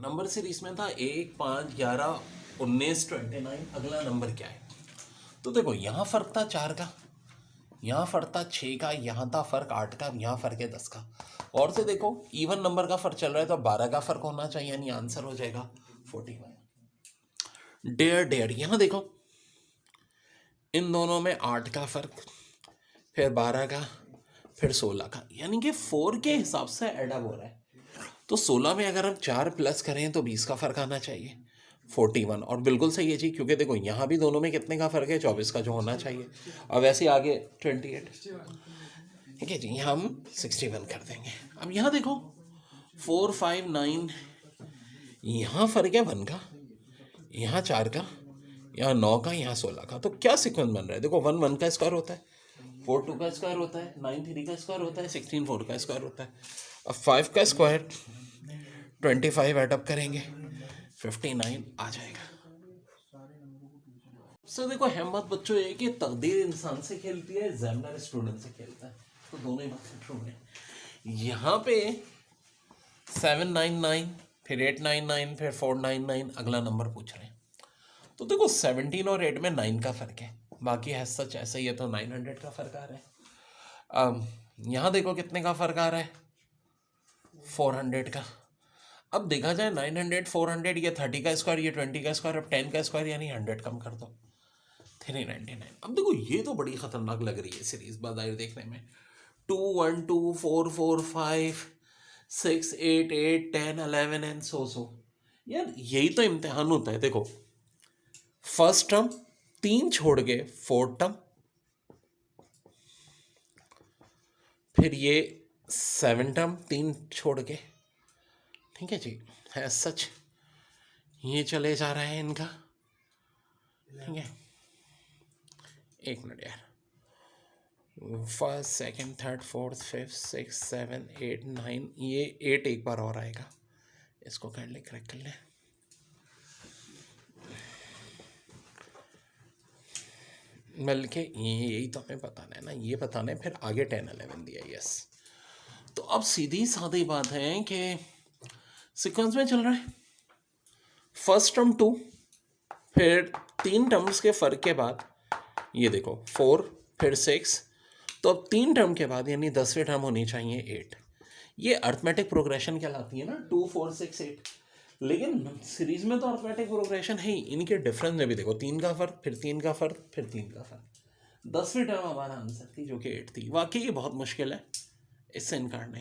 Number series में था 1, 5, 11, 19, 29। अगला नंबर क्या है? तो देखो यहाँ फर्क था 4 का, यहाँ फर्क था 6 का, यहाँ था फर्क 8 का, यहाँ फर्क है 10 का। और से देखो इवन नंबर का फर्क चल रहा है तो 12 का फर्क होना चाहिए, यानी आंसर हो जाएगा 41। डेयर डेयर, यहाँ देखो इन दोनों में 8 का फर्क, फिर 12 का, फिर 16 का, यानी कि 4 के हिसाब से ऐड अप हो रहा है। तो 16 में अगर हम 4 प्लस करें तो 20 का फर्क आना चाहिए, 41। और बिल्कुल सही है जी, क्योंकि देखो यहाँ भी दोनों में कितने का फर्क है, 24 का जो होना चाहिए। और वैसे आगे 28, ठीक है जी, हम 61 कर देंगे। अब यहाँ देखो 4, 5, 9, यहाँ फर्क है 1 का, यहाँ 4 का, यहाँ 9 का, यहाँ 16 का। तो क्या सीक्वेंस बन रहा है? देखो 1 1 का स्क्वायर होता है, 4 2 का स्क्वायर होता है, 9 3 का स्क्वायर होता है, 16 4 का स्क्वायर होता है। अब 5 का स्क्वायर 25 एडअप करेंगे 59 आ जाएगा। सो देखो अहमद बच्चों, ये कि तकदीर इंसान से खेलती है, एग्जामिनर स्टूडेंट से खेलता है, तो दोनों ही बातें ट्रू है। यहाँ पे 799, फिर 899, फिर 499 अगला नंबर पूछ रहे हैं। तो देखो 17 और 8 में 9 का फर्क है, बाकी है सच ऐसा ही है, तो 900 का फर्क आ रहा है। अब यहाँ देखो कितने का फर्क आ रहा है, 400 का। अब देखा जाए 900 400, ये 30 का स्क्वायर, ये 20 का स्क्वायर, अब 10 का स्क्वायर, यानी 100 कम कर दो, 399। अब देखो ये तो बड़ी खतरनाक लग रही है सीरीज बाजार देखने में। 2 1 2 4 4 5 6 8 8 10 11 एंड सो यार यही तो इम्तिहान होता है। देखो फर्स्ट टर्म 3 छोड़ के 4th टर्म, फिर ये 7 टर्म 3 छोड़ के, ठीक है जी, है सच ये चले जा रहे हैं इनका, ठीक है। एक मिनट यार, first second third fourth fifth six 7 8 9, ये 8 एक बार और आएगा, इसको कर ले, करेक्ट कर ले। बल्कि यही तो हमें बताना है ना, ये बताना है, फिर आगे 10 11 दिया, यस। तो अब सीधी सादी बात है कि सीक्वेंस में चल रहा है, फर्स्ट टर्म 2, फिर 3 टर्म्स के फर्क के बाद ये देखो 4, फिर 6, तो अब 3 टर्म के बाद यानी 10वीं टर्म होनी चाहिए 8। ये अर्थमेटिक प्रोग्रेशन कहलाती है ना, 2 4 6 8। लेकिन सीरीज में तो अर्थमेटिक प्रोग्रेशन है ही, इनके डिफरेंस में भी देखो 3 का फर्क, फिर 3 का फर्क, फिर 3 का फर्क। 10वीं टर्म हमारा आंसर थी जो कि 8 थी। वाकई ये बहुत मुश्किल है, इससे इनकार नहीं।